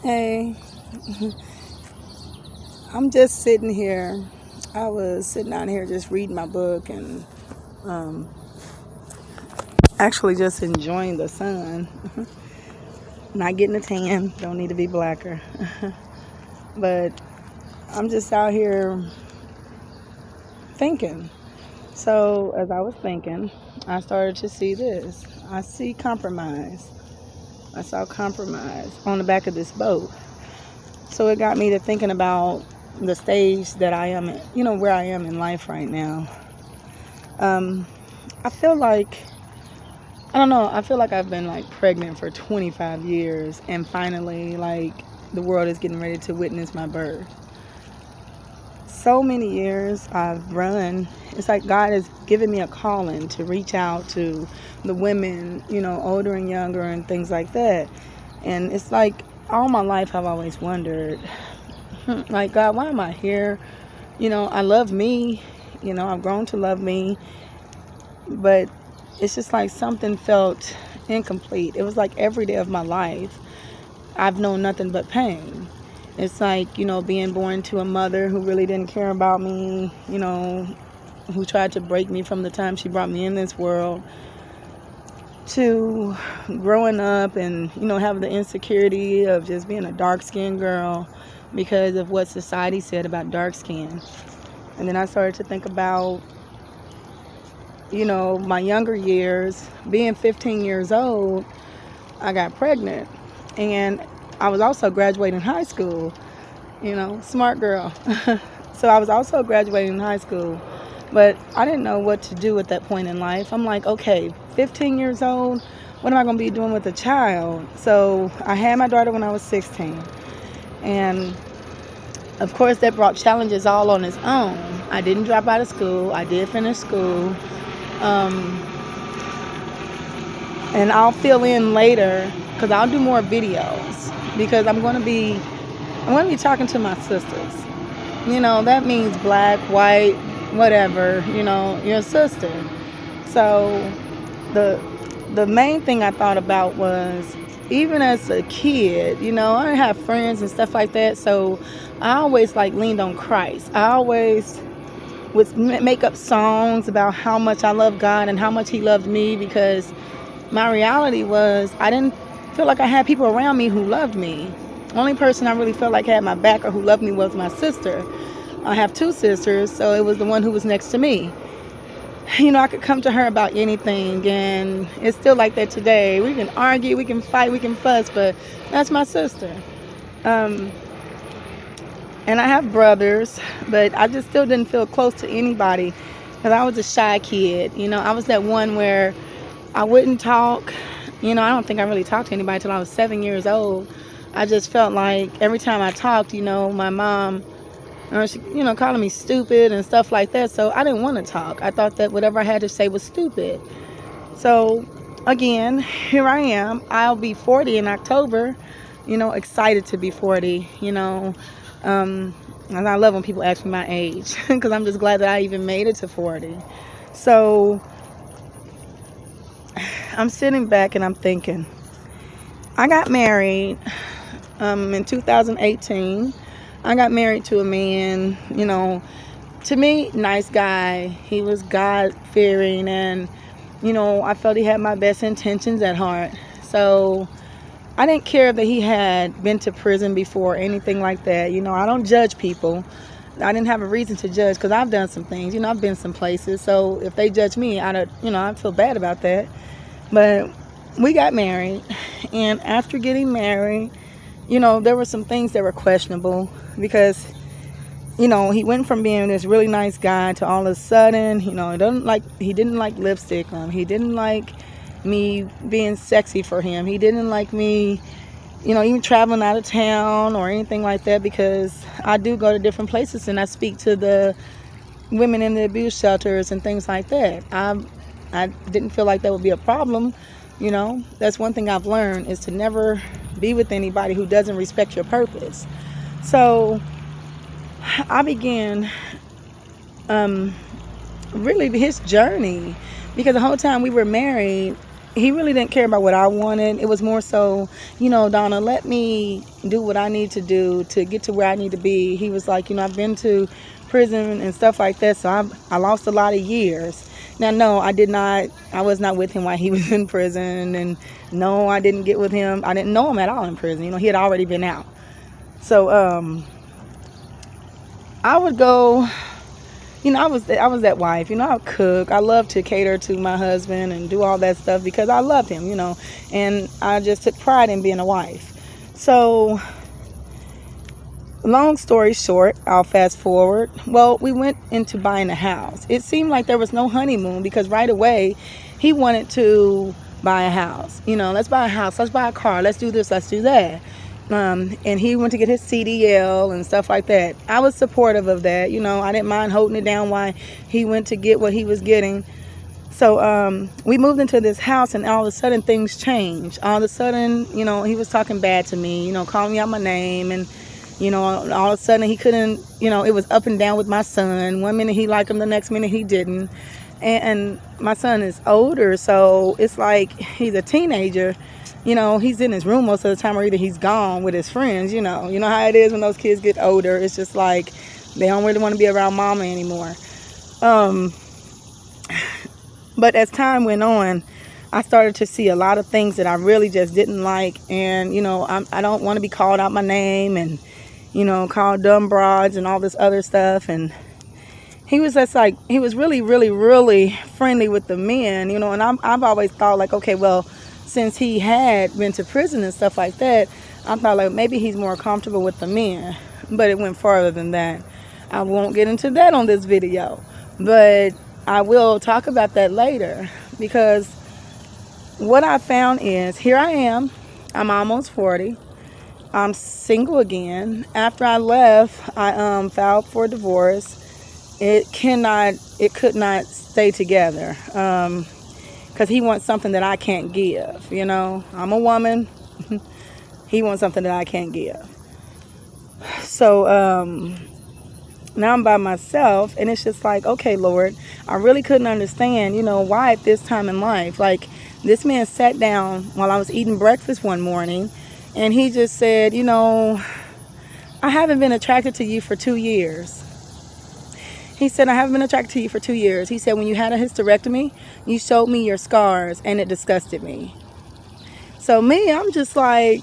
Hey, I'm just sitting here. I was sitting down here just reading my book and um, actually just enjoying the sun. Not getting a tan, don't need to be blacker. But I'm just out here thinking. So, as I was thinking, I started to see this. I see compromise. I saw compromise on the back of this boat. So, it got me to thinking about the stage that I am in, where I am in life right now. Um, I feel like, I don't know, I feel like I've been like pregnant for 25 years and finally, like, the world is getting ready to witness my birth. So many years I've run. It's like God has given me a calling to reach out to the women, older and younger and things like that. And it's like all my life I've always wondered, like, God, why am I here? I love me. I've grown to love me. But it's just like something felt incomplete. It was like every day of my life, I've known nothing but pain. It's like, being born to a mother who really didn't care about me, who tried to break me from the time she brought me in this world, to growing up and, having the insecurity of just being a dark-skinned girl because of what society said about dark skin. And then I started to think about, my younger years. Being 15 years old, I got pregnant. And I was also graduating high school, smart girl. So I was also graduating high school, but I didn't know what to do at that point in life. I'm like, okay, 15 years old, what am I going to be doing with a child? So I had my daughter when I was 16. And of course, that brought challenges all on its own. I didn't drop out of school. I did finish school. And I'll fill in later because I'll do more videos because I'm going to be talking to my sisters. That means black, white, whatever, your sister. So the main thing I thought about was, even as a kid, I have friends and stuff like that. So I always leaned on Christ. I always would make up songs about how much I love God and how much He loved me, because my reality was I didn't feel like I had people around me who loved me. The only person I really felt like had my back or who loved me was my sister. I have two sisters, so it was the one who was next to me. I could come to her about anything, and it's still like that today. We can argue, we can fight, we can fuss, but that's my sister. And I have brothers, but I just still didn't feel close to anybody because I was a shy kid. I was that one where I wouldn't talk. I don't think I really talked to anybody until I was 7 years old. I just felt like every time I talked, my mom, she, calling me stupid and stuff like that. So I didn't want to talk. I thought that whatever I had to say was stupid. So again, here I am. I'll be 40 in October. Excited to be 40. And I love when people ask me my age because I'm just glad that I even made it to 40. So I'm sitting back and I'm thinking, I got married in 2018. I got married to a man, to me, nice guy. He was God-fearing, and, I felt he had my best intentions at heart. So I didn't care that he had been to prison before or anything like that. I don't judge people. I didn't have a reason to judge because I've done some things. I've been some places. So if they judge me, I feel bad about that. But we got married, and after getting married, there were some things that were questionable because, he went from being this really nice guy to all of a sudden, he didn't like lipstick on. He didn't like me being sexy for him. He didn't like me, even traveling out of town or anything like that, because I do go to different places and I speak to the women in the abuse shelters and things like that. I didn't feel like that would be a problem. That's one thing I've learned, is to never be with anybody who doesn't respect your purpose. So I began really his journey, because the whole time we were married, he really didn't care about what I wanted. It was more so, Donna, let me do what I need to do to get to where I need to be. He was like, I've been to prison and stuff like that, so I lost a lot of years. Now, no, I did not. I was not with him while he was in prison, and no, I didn't get with him. I didn't know him at all in prison. He had already been out. So, I would go. I was that wife. I would cook. I love to cater to my husband and do all that stuff because I loved him. And I just took pride in being a wife. So, long story short, I'll fast forward. Well, we went into buying a house. It seemed like there was no honeymoon because right away he wanted to buy a house. Let's buy a house, let's buy a car, let's do this, let's do that. And he went to get his CDL and stuff like that. I was supportive of that. I didn't mind holding it down while he went to get what he was getting. So we moved into this house, and all of a sudden things changed. All of a sudden, he was talking bad to me, calling me out my name, and all of a sudden he couldn't, it was up and down with my son. One minute he liked him, the next minute he didn't. And my son is older, so it's like he's a teenager. He's in his room most of the time, or either he's gone with his friends. You know how it is when those kids get older. It's just like they don't really want to be around mama anymore. But as time went on, I started to see a lot of things that I really just didn't like. And, I don't want to be called out my name and, called dumb broads and all this other stuff. And he was just like, he was really, really, really friendly with the men, and I've always thought like, okay, well, since he had been to prison and stuff like that, I thought like maybe he's more comfortable with the men. But it went farther than that. I won't get into that on this video, but I will talk about that later, because what I found is, here I am, I'm almost 40, I'm single again. After I left, I filed for divorce. It could not stay together. Because he wants something that I can't give. I'm a woman. He wants something that I can't give. So now I'm by myself, and it's just like, okay, Lord, I really couldn't understand, why at this time in life. Like, this man sat down while I was eating breakfast one morning, and he just said, I haven't been attracted to you for 2 years. He said, I haven't been attracted to you for 2 years. He said, when you had a hysterectomy, you showed me your scars, and it disgusted me. So me, I'm just like,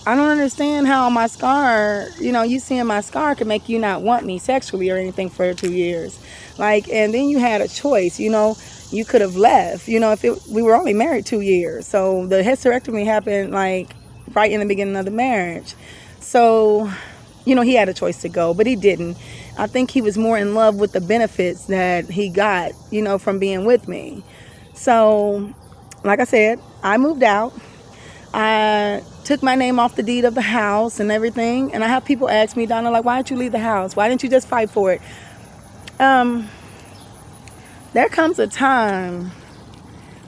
I don't understand how my scar, you seeing my scar could make you not want me sexually or anything for 2 years. Like, and then you had a choice, you could have left, we were only married 2 years. So the hysterectomy happened like right in the beginning of the marriage. So, he had a choice to go, but he didn't. I think he was more in love with the benefits that he got, from being with me. So, like I said, I moved out. I took my name off the deed of the house and everything. And I have people ask me, Donna, like, why didn't you leave the house? Why didn't you just fight for it? There comes a time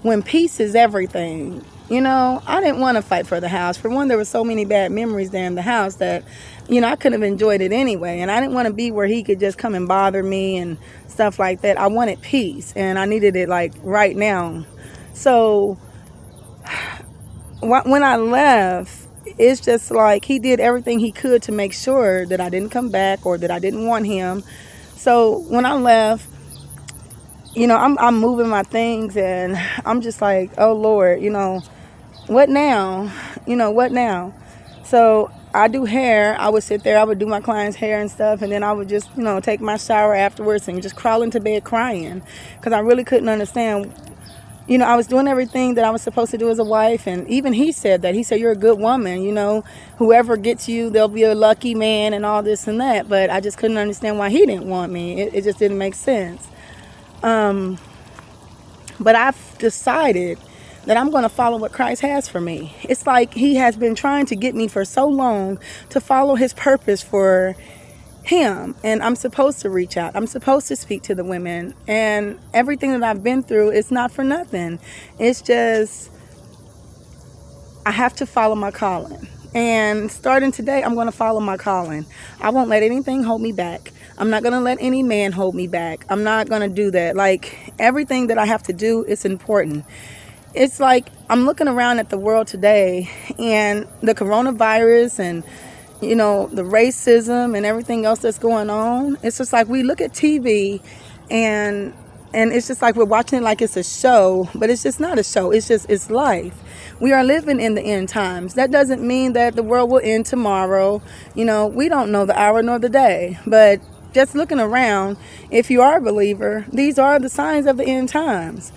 when peace is everything. I didn't want to fight for the house. For one, there were so many bad memories there in the house that, I could have enjoyed it anyway. And I didn't want to be where he could just come and bother me and stuff like that. I wanted peace, and I needed it like right now. So when I left, it's just like he did everything he could to make sure that I didn't come back or that I didn't want him. So when I left, I'm moving my things, and I'm just like, oh Lord, what now? What now? So I do hair. I would sit there, I would do my clients' hair and stuff, and then I would just, take my shower afterwards and just crawl into bed crying, because I really couldn't understand. I was doing everything that I was supposed to do as a wife, and even he said that. He said, you're a good woman, whoever gets you, they'll be a lucky man and all this and that. But I just couldn't understand why he didn't want me. It just didn't make sense. But I've decided that I'm going to follow what Christ has for me. It's like he has been trying to get me for so long to follow his purpose for him. And I'm supposed to reach out. I'm supposed to speak to the women. And everything that I've been through is not for nothing. It's just, I have to follow my calling. And starting today, I'm going to follow my calling. I won't let anything hold me back. I'm not going to let any man hold me back. I'm not going to do that. Like, everything that I have to do is important. it's like I'm looking around at the world today, and the coronavirus and the racism and everything else that's going on. It's just like we look at TV, and it's just like we're watching it like it's a show, but it's just not a show. It's life. We are living in the end times. That doesn't mean that the world will end tomorrow. We don't know the hour nor the day, but just looking around, if you are a believer, these are the signs of the end times.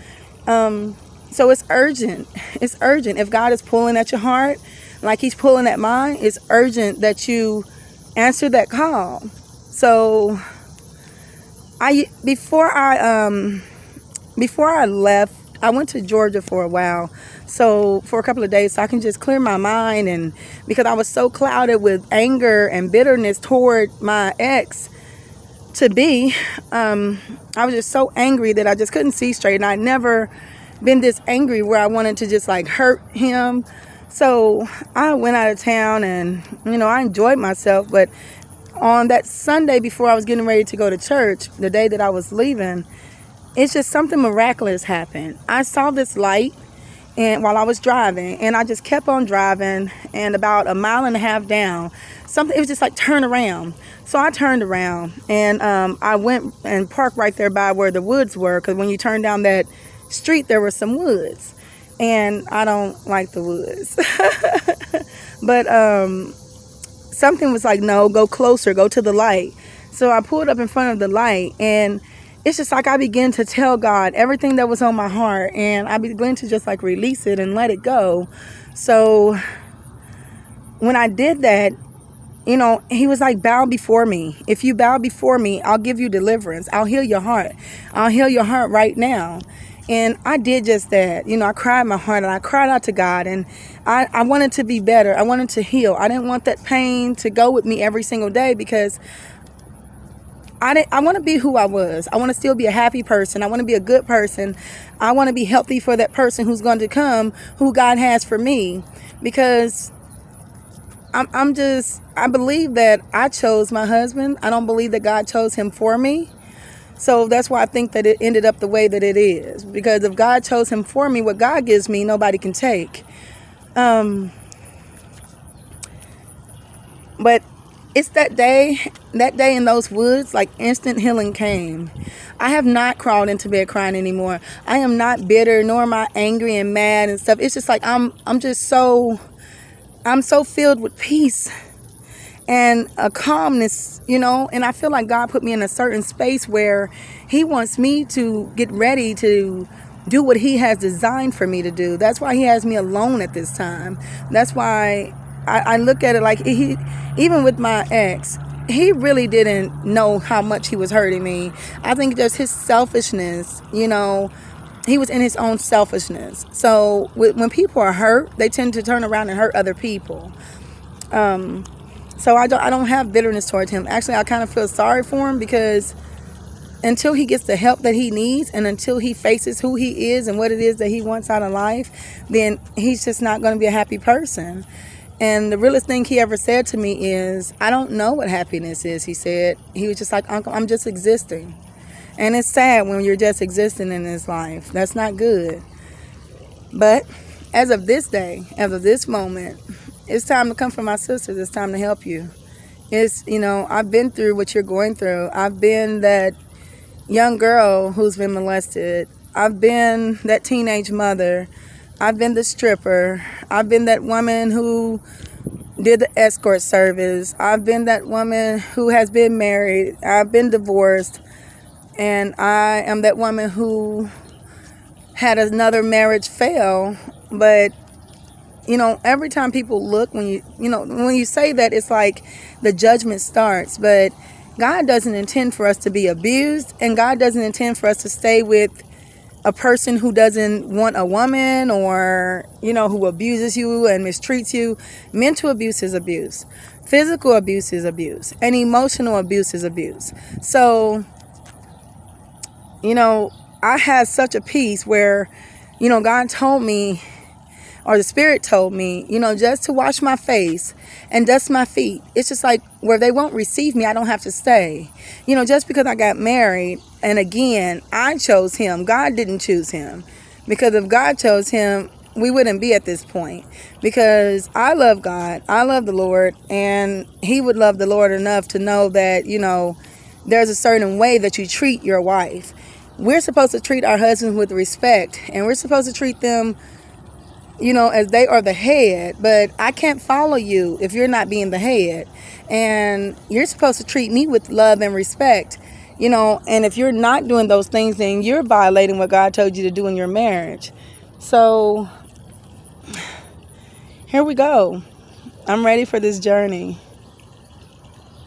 So it's urgent. It's urgent. If God is pulling at your heart, like he's pulling at mine, it's urgent that you answer that call. So before I left, I went to Georgia for a while. So for a couple of days, so I can just clear my mind, and because I was so clouded with anger and bitterness toward my ex to be, I was just so angry that I just couldn't see straight, and I'd never been this angry where I wanted to just like hurt him. So I went out of town, and I enjoyed myself. But on that Sunday before I was getting ready to go to church, the day that I was leaving, it's just something miraculous happened. I saw this light, and while I was driving, and I just kept on driving, and about a mile and a half down, it was just like turn around. So I turned around, and I went and parked right there by where the woods were, because when you turn down that street, there were some woods, and I don't like the woods. But something was like, no, go closer, go to the light. So I pulled up in front of the light, and it's just like I began to tell God everything that was on my heart, and I began to just like release it and let it go. So when I did that, he was like, bow before me. If you bow before me, I'll give you deliverance. I'll heal your heart. I'll heal your heart right now. And I did just that. I cried my heart, and I cried out to God, and I wanted to be better. I wanted to heal. I didn't want that pain to go with me every single day, because I want to be who I was. I want to still be a happy person. I want to be a good person. I want to be healthy for that person who's going to come, who God has for me, because I believe that I chose my husband. I don't believe that God chose him for me. So that's why I think that it ended up the way that it is. Because if God chose him for me, what God gives me, nobody can take. But it's that day in those woods, like instant healing came. I have not crawled into bed crying anymore. I am not bitter, nor am I angry and mad and stuff. It's just like I'm so filled with peace and a calmness, and I feel like God put me in a certain space where he wants me to get ready to do what he has designed for me to do. That's why he has me alone at this time. That's why I look at it like even with my ex, he really didn't know how much he was hurting me. I think just his selfishness, he was in his own selfishness. So when people are hurt, they tend to turn around and hurt other people. So I don't have bitterness towards him. Actually, I kind of feel sorry for him, because until he gets the help that he needs, and until he faces who he is and what it is that he wants out of life, then he's just not going to be a happy person. And the realest thing he ever said to me is, I don't know what happiness is, he said. He was just like, Uncle, I'm just existing. And it's sad when you're just existing in this life. That's not good. But as of this day, as of this moment, it's time to come for my sisters. It's time to help you. I've been through what you're going through. I've been that young girl who's been molested. I've been that teenage mother. I've been the stripper. I've been that woman who did the escort service. I've been that woman who has been married. I've been divorced. And I am that woman who had another marriage fail. But, every time people look, when you say that, it's like the judgment starts. But God doesn't intend for us to be abused. And God doesn't intend for us to stay with a person who doesn't want a woman, or who abuses you and mistreats you. Mental abuse is abuse, physical abuse is abuse, and emotional abuse is abuse. So I had such a peace where God told me, or the Spirit told me, just to wash my face and dust my feet. It's just like where they won't receive me, I don't have to stay. Just because I got married, and again, I chose him. God didn't choose him, Because if God chose him, we wouldn't be at this point. Because I love God, I love the Lord, and he would love the Lord enough to know that, there's a certain way that you treat your wife. We're supposed to treat our husbands with respect, and we're supposed to treat them, as they are the head. But I can't follow you if you're not being the head. And you're supposed to treat me with love and respect. And if you're not doing those things, then you're violating what God told you to do in your marriage. So here we go. I'm ready for this journey.